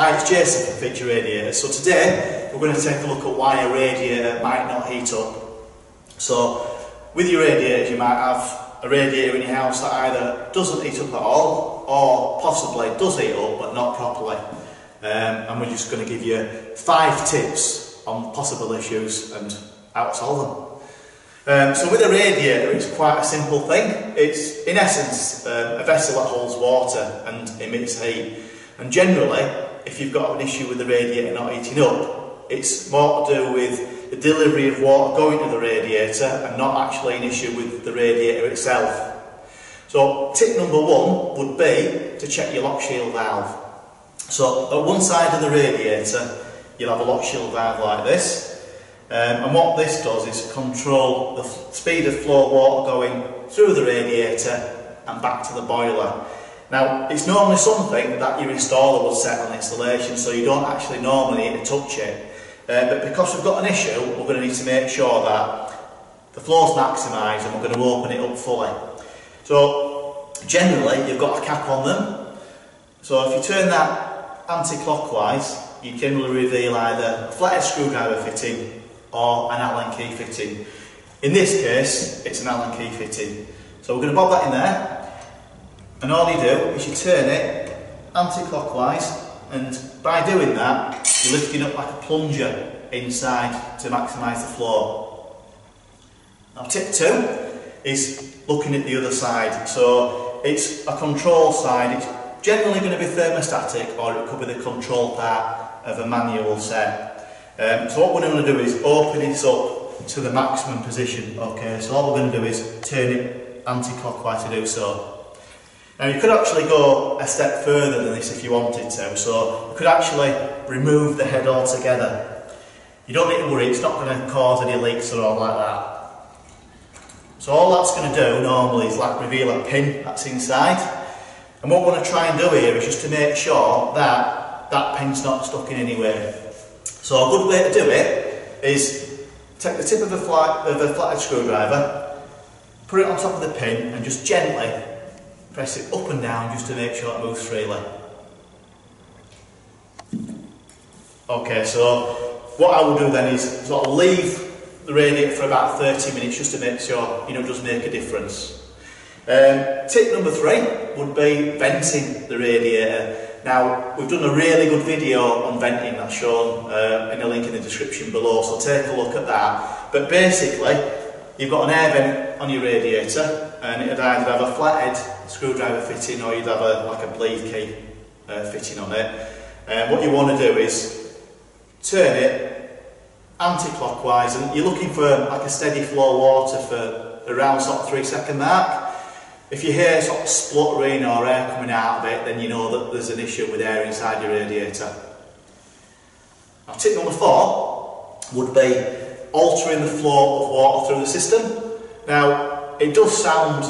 Hi, it's Jason from Feature Radiators. So today we're going to take a look at why a radiator might not heat up. So with your radiators you might have a radiator in your house that either doesn't heat up at all or possibly does heat up but not properly. And we're just going to give you 5 tips on possible issues and how to solve them. So with a radiator it's quite a simple thing. It's in essence a vessel that holds water and emits heat. And generally, if you've got an issue with the radiator not heating up, it's more to do with the delivery of water going to the radiator and not actually an issue with the radiator itself. So tip number 1 would be to check your lock shield valve. So at one side of the radiator you'll have a lock shield valve like this, and what this does is control the speed of flow of water going through the radiator and back to the boiler. Now, it's normally something that your installer will set on installation, so you don't actually normally need to touch it. But because we've got an issue, we're going to need to make sure that the flow's maximised and we're going to open it up fully. So, generally, you've got a cap on them. So if you turn that anti-clockwise, you generally reveal either a flathead screwdriver fitting or an Allen key fitting. In this case, it's an Allen key fitting. So we're going to bob that in there. And all you do is you turn it anti-clockwise, and by doing that you're lifting up like a plunger inside to maximise the flow. Now tip 2 is looking at the other side. So it's a control side. It's generally going to be thermostatic, or it could be the control part of a manual set. So what we're going to do is open this up to the maximum position. Okay, so all we're going to do is turn it anti-clockwise to do so. Now you could actually go a step further than this if you wanted to, so you could actually remove the head altogether. You don't need to worry, it's not going to cause any leaks or all like that. So all that's going to do normally is like reveal a pin that's inside, and what we want to try and do here is just to make sure that that pin's not stuck in anywhere. So a good way to do it is take the tip of a flathead screwdriver, put it on top of the pin and just gently press it up and down just to make sure it moves freely. Okay, so what I will do then is sort of leave the radiator for about 30 minutes just to make sure it does make a difference. Tip number 3 would be venting the radiator. Now, we've done a really good video on venting that's shown in a link in the description below, so take a look at that. But basically, you've got an air vent on your radiator, and it'd either have a flathead screwdriver fitting or you'd have like a bleed key fitting on it. And what you want to do is turn it anti-clockwise, and you're looking for like a steady flow of water for around sort of 3-second mark. If you hear sort of spluttering or air coming out of it, then you know that there's an issue with air inside your radiator. Now tip number 4 would be altering the flow of water through the system. Now, it does sound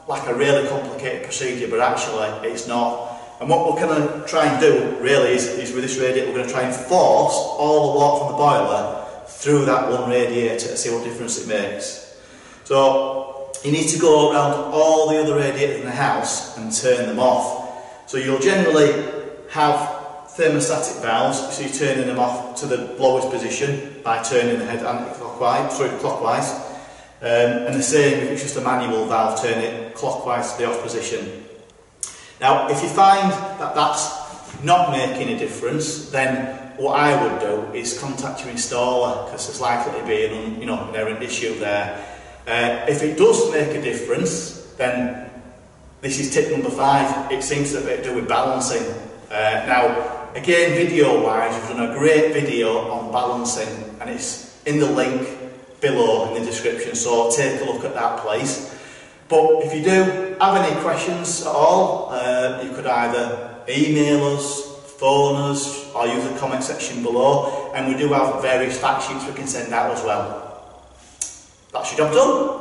like a really complicated procedure, but actually it's not. And what we're going to try and do really is with this radiator, we're going to try and force all the water from the boiler through that one radiator to see what difference it makes. So you need to go around all the other radiators in the house and turn them off. So you'll generally have thermostatic valves, so you're turning them off to the lowest position by turning the head clockwise. And the same if it's just a manual valve, turn it clockwise to the off position. Now, if you find that that's not making a difference, then what I would do is contact your installer, because there's likely to be an inherent issue there. If it does make a difference, then this is tip number 5. It seems to have to do with balancing. Now, again, video-wise, we've done a great video on balancing, and it's in the link below in the description, so take a look at that please. But if you do have any questions at all, you could either email us, phone us, or use the comment section below, and we do have various fact sheets we can send out as well. That's your job done.